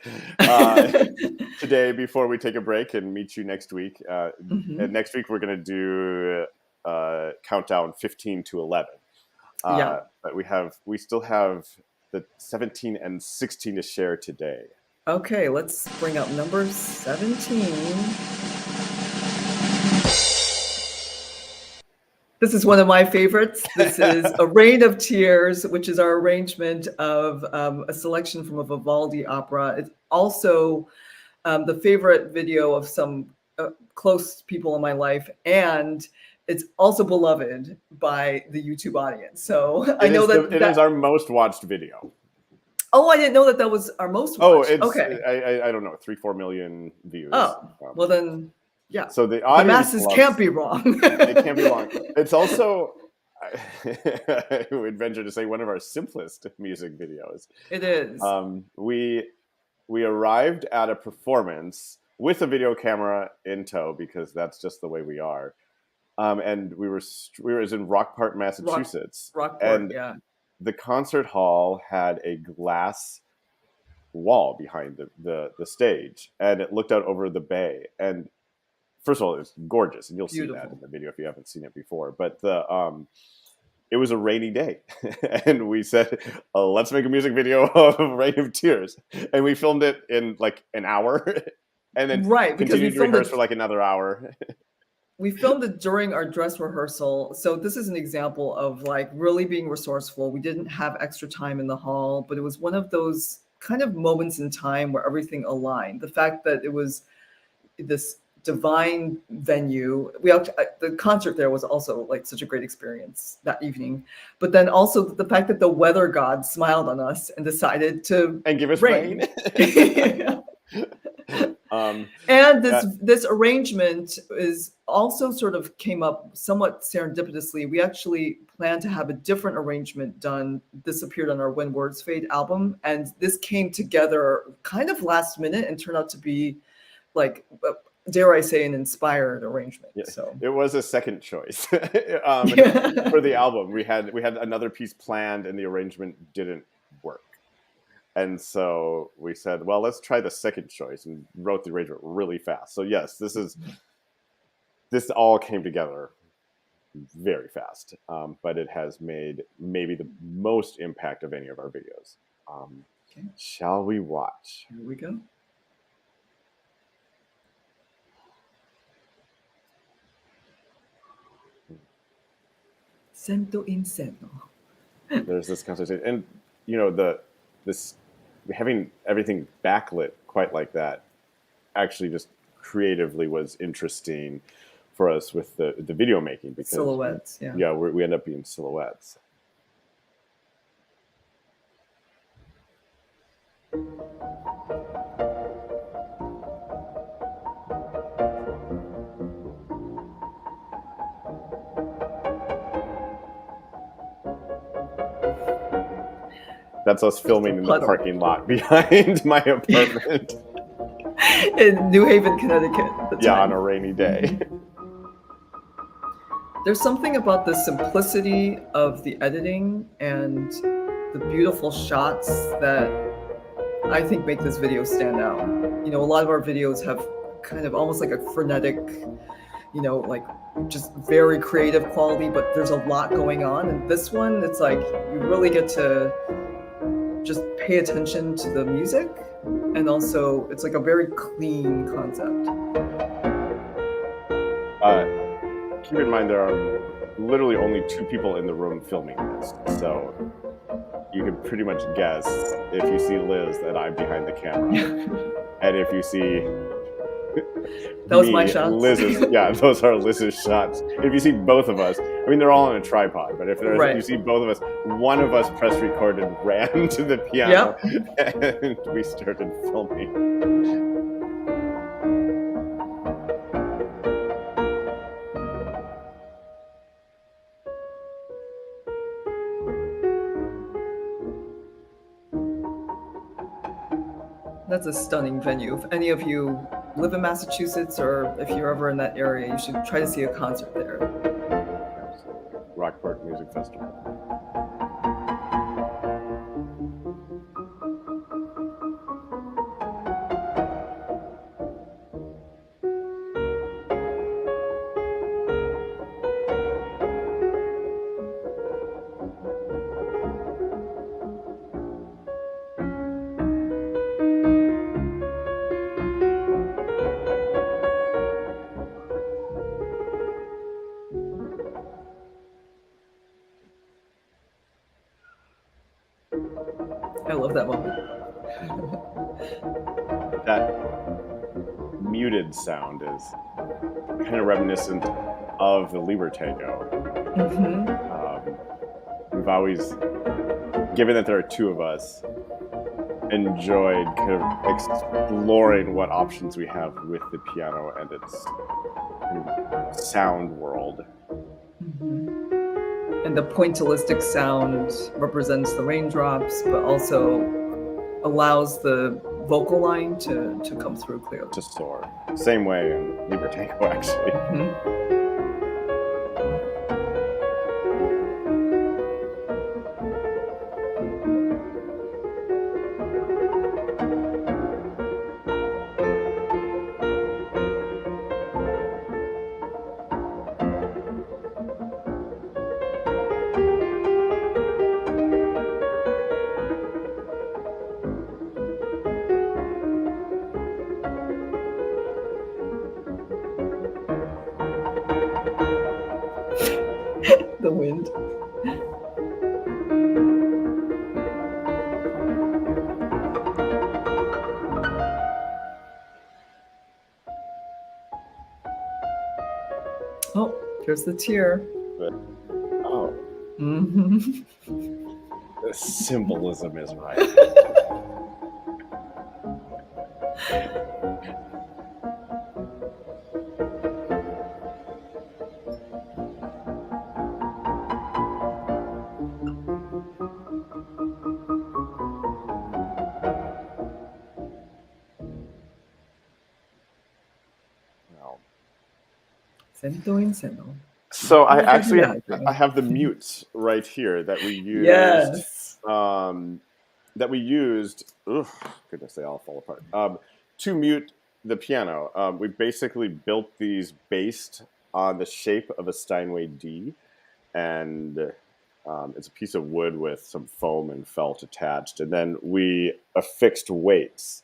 today before we take a break and meet you next week. And next week we're going to do countdown 15 to 11. Yeah. But we still have the 17 and 16 to share today. Okay, let's bring up number 17. This is one of my favorites. This is A Rain of Tears, which is our arrangement of a selection from a Vivaldi opera. It's also the favorite video of some close people in my life, and it's also beloved by the YouTube audience. So I know that it is our most watched video. Oh, I didn't know that was our most watched. It's okay. I don't know, 3-4 million views. Oh, well then, yeah. So the audience masses can't be wrong. They can't be wrong. It's also, I would venture to say, one of our simplest music videos. It is. We arrived at a performance with a video camera in tow, because that's just the way we are. And we were in Rockport, Massachusetts. Rockport, and yeah. The concert hall had a glass wall behind the stage, and it looked out over the bay. And first of all, it's gorgeous, and you'll see that in the video if you haven't seen it before. But it was a rainy day, and we said, let's make a music video of Rain of Tears. And we filmed it in like an hour, and then continued to rehearse for like another hour. We filmed it during our dress rehearsal. So this is an example of like really being resourceful. We didn't have extra time in the hall, but it was one of those kind of moments in time where everything aligned. The fact that it was this divine venue. The concert there was also like such a great experience that evening. But then also the fact that the weather god smiled on us and decided to And give us rain. rain. And this arrangement is also sort of came up somewhat serendipitously. We actually planned to have a different arrangement done. This appeared on our When Words Fade album, and this came together kind of last minute and turned out to be like, dare I say, an inspired arrangement. Yeah, so it was a second choice for the album. We had another piece planned, and the arrangement didn't work. And so we said, well, let's try the second choice, and wrote the arrangement really fast. So yes, this all came together very fast, but it has made maybe the most impact of any of our videos. Okay. Shall we watch? Here we go. Sento in seno. There's this conversation, and this having everything backlit quite like that actually just creatively was interesting for us with the video making, because Silhouettes, yeah. we end up being silhouettes. That's us filming in the parking lot behind my apartment. In New Haven, Connecticut. On a rainy day. There's something about the simplicity of the editing and the beautiful shots that I think make this video stand out. A lot of our videos have kind of almost like a frenetic, like just very creative quality, but there's a lot going on. And this one, it's like you really get to just pay attention to the music, and also it's like a very clean concept. Keep in mind there are literally only 2 people in the room filming this, so you can pretty much guess if you see Liz that I'm behind the camera, and if you see that was my shots. Those are Liz's shots. If you see both of us, they're all on a tripod, but if you see both of us, one of us pressed record and ran to the piano, and we started filming. That's a stunning venue. If any of you live in Massachusetts, or if you're ever in that area, you should try to see a concert there. Absolutely. Rockport Music Festival. I love that moment. That muted sound is kind of reminiscent of the Libra Tango. We've always, given that there are 2 of us, enjoyed kind of exploring what options we have with the piano and its sound world. And the pointillistic sound represents the raindrops, but also allows the vocal line to come through clearly. To soar. Same way in Libra Tango, actually. The wind. Here's the tear. But, oh, Mhm. the symbolism is right. Wow. Sento in seno. So I Feels like actually magic. I have the mutes right here that we used. Yes. That we used. Ugh, goodness, they all fall apart. To mute the piano, we basically built these based on the shape of a Steinway D, and it's a piece of wood with some foam and felt attached, and then we affixed weights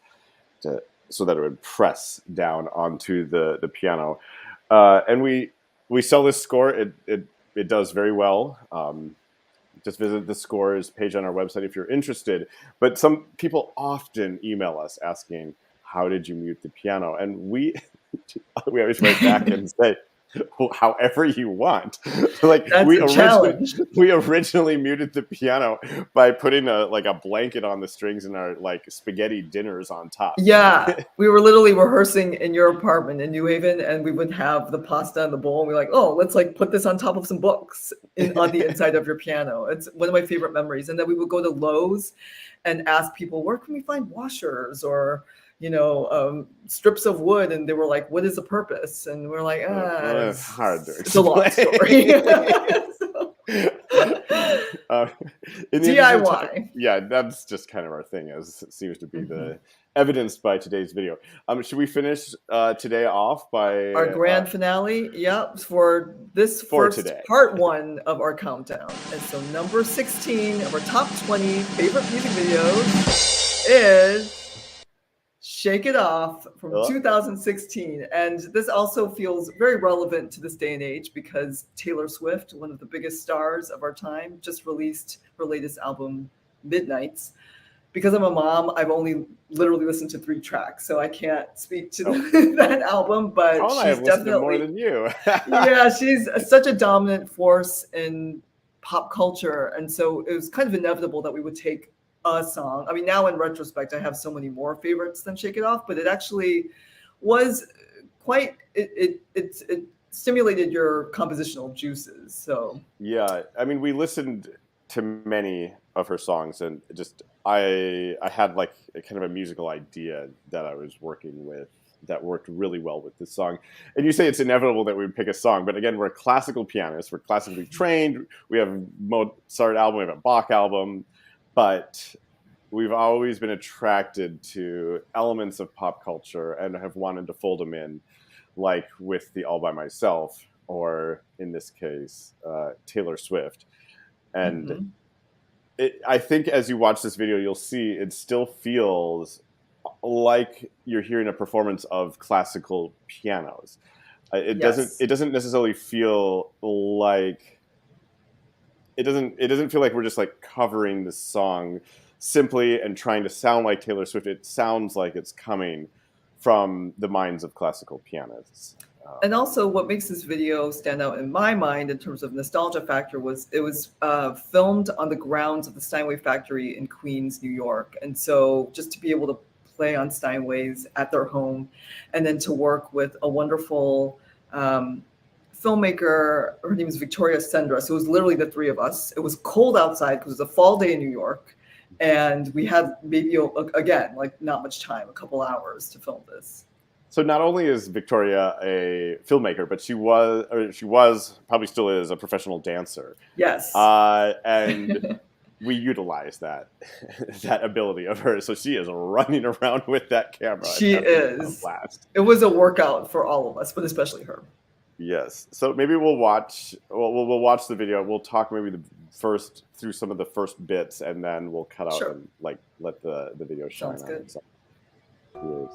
so that it would press down onto the piano, and we sell this score. It does very well. Just visit the scores page on our website if you're interested. But some people often email us asking, "How did you mute the piano?" And we we always write back and say, "Well, however you want." Like That's a challenge. we originally muted the piano by putting a blanket on the strings and our like spaghetti dinners on top. Yeah, we were literally rehearsing in your apartment in New Haven, and we would have the pasta in the bowl, and we're like, "Oh, let's like put this on top of some books on the inside of your piano." It's one of my favorite memories. And then we would go to Lowe's and ask people, "Where can we find washers or strips of wood?" And they were like, "What is the purpose?" And we're like, Well, it's hard to it's a long story." Uh, in the interest of DIY. time- yeah, that's just kind of our thing, as it seems to be the evidenced by today's video. Should we finish today off by Our grand finale, yep, for this For first today. part one of our countdown. And so number 16 of our top 20 favorite music videos is Shake It Off from Oh. 2016. And this also feels very relevant to this day and age because Taylor Swift, one of the biggest stars of our time, just released her latest album, Midnights. Because I'm a mom, I've only literally listened to 3 tracks, so I can't speak to that album. But Paul and I she's have listened to definitely more than you. yeah, she's such a dominant force in pop culture, and so it was kind of inevitable that we would take a song. I mean, now in retrospect, I have so many more favorites than "Shake It Off," but it actually was quite. It stimulated your compositional juices. So Yeah, I mean, we listened to many of her songs, and just I had like a kind of a musical idea that I was working with that worked really well with this song. And you say it's inevitable that we would pick a song, but again, we're classical pianists. We're classically trained. We have a Mozart album, we have a Bach album, but we've always been attracted to elements of pop culture and have wanted to fold them in, like with the All By Myself, or in this case, Taylor Swift. And I think as you watch this video, you'll see it still feels like you're hearing a performance of classical pianos. It doesn't necessarily feel like it doesn't feel like we're just like covering the song simply and trying to sound like Taylor Swift. It sounds like it's coming from the minds of classical pianists. And also, what makes this video stand out in my mind in terms of nostalgia factor was it was filmed on the grounds of the Steinway factory in Queens, New York. And so just to be able to play on Steinways at their home and then to work with a wonderful filmmaker, her name is Victoria Sendra. So it was literally the 3 of us. It was cold outside because it was a fall day in New York. And we had maybe, again, like not much time, a couple hours to film this. So not only is Victoria a filmmaker, but she was, probably still is, a professional dancer. Yes. And we utilize that ability of hers. So she is running around with that camera. She is. Blast. It was a workout for all of us, but especially her. Yes. So maybe we'll watch the video. We'll talk maybe through some of the first bits, and then we'll cut out and like let the video shine. Sounds good. Itself. Yes.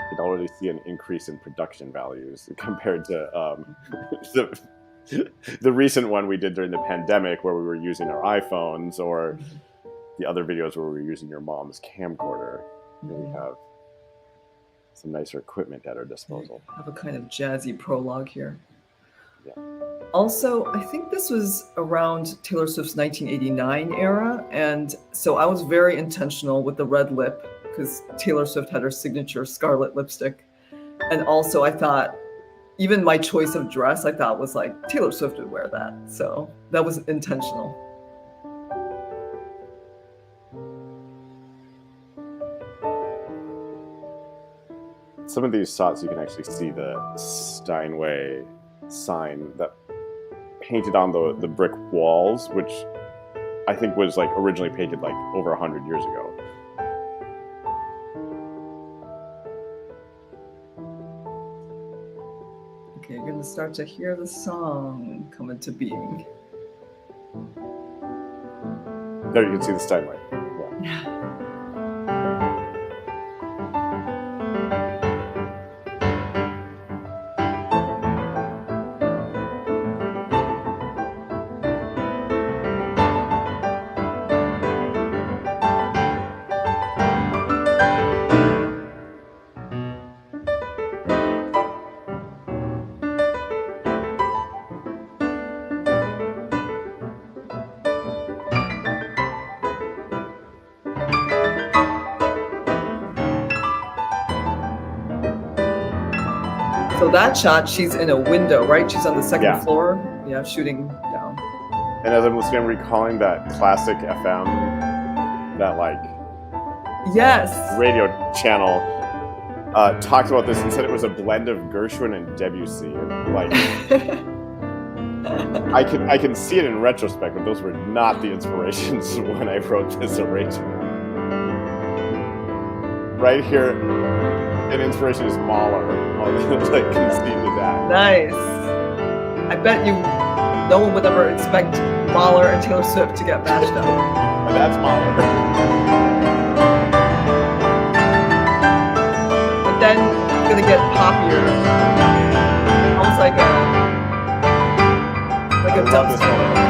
You can already see an increase in production values compared to the recent one we did during the pandemic, where we were using our iPhones or the other videos where we're using your mom's camcorder. Here we have some nicer equipment at our disposal. I have a kind of jazzy prologue here. Yeah. Also, I think this was around Taylor Swift's 1989 era, and so I was very intentional with the red lip because Taylor Swift had her signature scarlet lipstick. And also I thought, even my choice of dress, I thought was like, Taylor Swift would wear that. So that was intentional. Some of these shots you can actually see the Steinway sign that painted on the brick walls, which I think was like originally painted like over 100 years ago. Okay, you're gonna start to hear the song come into being. There you can see the Steinway. Yeah. So that shot, she's in a window, right? She's on the second floor. Yeah, shooting down. And as I'm listening, I'm recalling that classic FM, that like yes radio channel talked about this and said it was a blend of Gershwin and Debussy. And like, I can see it in retrospect, but those were not the inspirations when I wrote this arrangement. Right here, an inspiration is Mahler. Like conceded that. Nice. I bet no one would ever expect Mahler and Taylor Swift to get matched up. But that's Mahler. But then it's gonna get poppier, almost like a dubstep.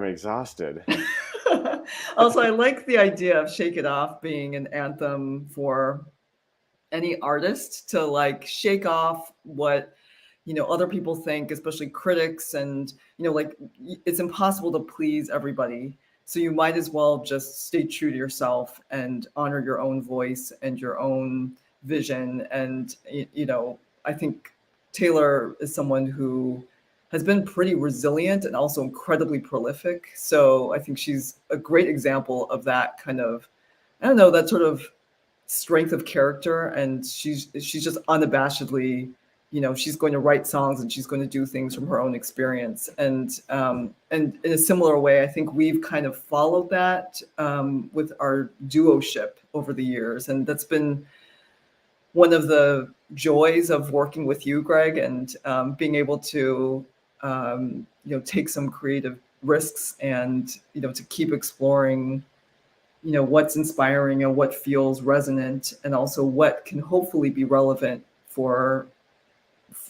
Exhausted. Also, I like the idea of Shake It Off being an anthem for any artist to like shake off what other people think, especially critics, and like it's impossible to please everybody, so you might as well just stay true to yourself and honor your own voice and your own vision. And I think Taylor is someone who has been pretty resilient and also incredibly prolific. So I think she's a great example of that kind of, I don't know, that sort of strength of character. And she's just unabashedly, she's going to write songs and she's going to do things from her own experience. And in a similar way, I think we've kind of followed that with our duo-ship over the years. And that's been one of the joys of working with you, Greg, and being able to take some creative risks and to keep exploring what's inspiring and what feels resonant, and also what can hopefully be relevant for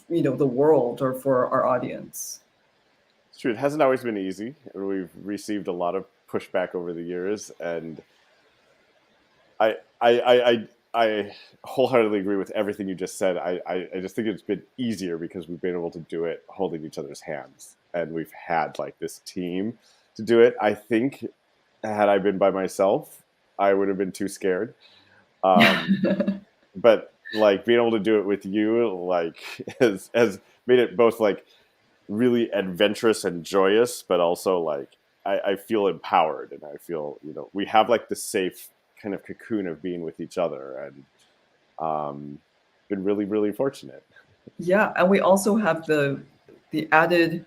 the world or for our audience. It's true. It hasn't always been easy. We've received a lot of pushback over the years, and I I I I, I wholeheartedly agree with everything you just said. I just think it's been easier because we've been able to do it holding each other's hands, and we've had like this team to do it. I think had I been by myself, I would have been too scared. Um, but like being able to do it with you, like has made it both like really adventurous and joyous, but also like I feel empowered and I feel, we have like the safe kind of cocoon of being with each other, and been really, really fortunate. Yeah, and we also have the added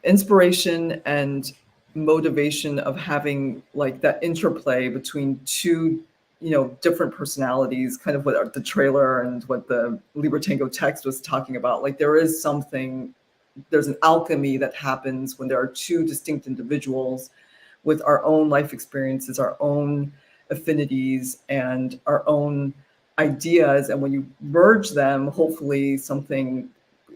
inspiration and motivation of having like that interplay between two different personalities, kind of what the trailer and what the Libra Tango text was talking about. Like there's an alchemy that happens when there are two distinct individuals with our own life experiences, our own affinities, and our own ideas. And when you merge them, hopefully something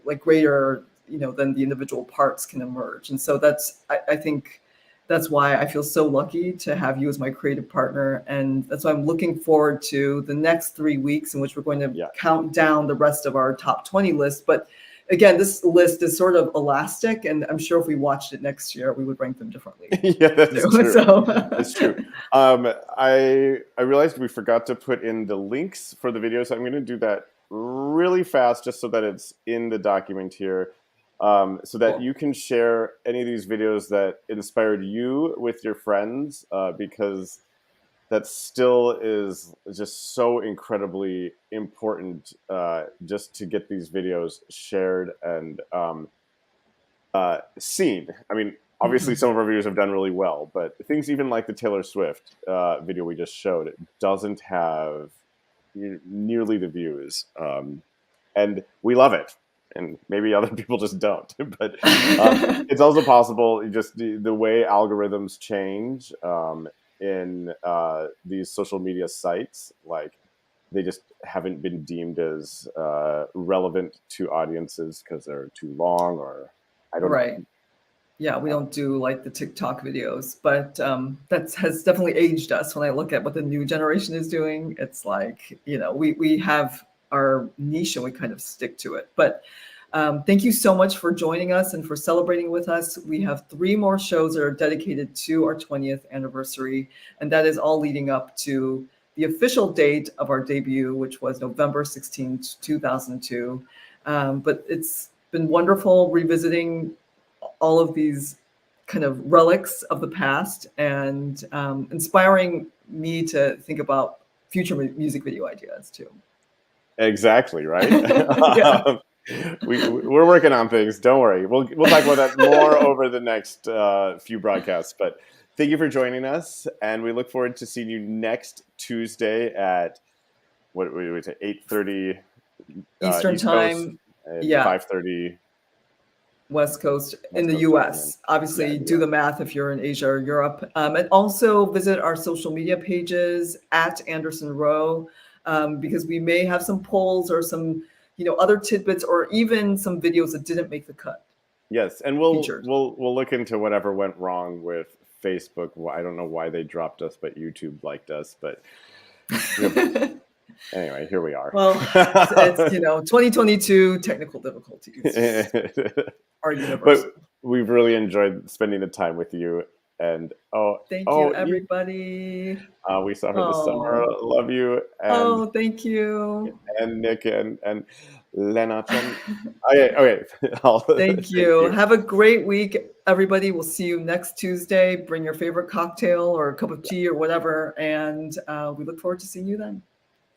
like greater, than the individual parts can emerge. And so I think that's why I feel so lucky to have you as my creative partner. And that's why I'm looking forward to the next 3 weeks in which we're going to count down the rest of our top 20 list. But again, this list is sort of elastic, and I'm sure if we watched it next year, we would rank them differently. Yeah, that's true. So That's true. I realized we forgot to put in the links for the videos. I'm going to do that really fast, just so that it's in the document here, so that you can share any of these videos that inspired you with your friends, because that still is just so incredibly important, just to get these videos shared and seen. I mean, obviously, some of our videos have done really well, but things even like the Taylor Swift video we just showed, it doesn't have nearly the views, and we love it. And maybe other people just don't, but it's also possible just the way algorithms change in these social media sites, like they just haven't been deemed as relevant to audiences because they're too long, or I don't know. Yeah, we don't do like the TikTok videos, but that has definitely aged us. When I look at what the new generation is doing, it's like, we have our niche and we kind of stick to it. But thank you so much for joining us and for celebrating with us. We have 3 more shows that are dedicated to our 20th anniversary, and that is all leading up to the official date of our debut, which was November 16th, 2002. But it's been wonderful revisiting all of these kind of relics of the past, and inspiring me to think about future music video ideas too. Exactly, right? Yeah. We're working on things. Don't worry. We'll talk about that more over the next few broadcasts. But thank you for joining us, and we look forward to seeing you next Tuesday at what we say 8:30 Eastern East time. Coast, and Yeah. 5:30 West Coast in the Coast US. Obviously, do the math if you're in Asia or Europe. And also visit our social media pages at Anderson Rowe, because we may have some polls or some other tidbits, or even some videos that didn't make the cut. Yes, and we'll Featured. we'll look into whatever went wrong with Facebook. I don't know why they dropped us, but YouTube liked us. But anyway, here we are. Well, it's 2022 technical difficulties are universal. But we've really enjoyed spending the time with you. And thank you, everybody. We saw her this summer. Love you. And, thank you. And Nick and Lena. Okay. Thank you. Have a great week, everybody. We'll see you next Tuesday. Bring your favorite cocktail or a cup of tea or whatever. And we look forward to seeing you then.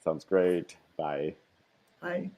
Sounds great. Bye. Bye.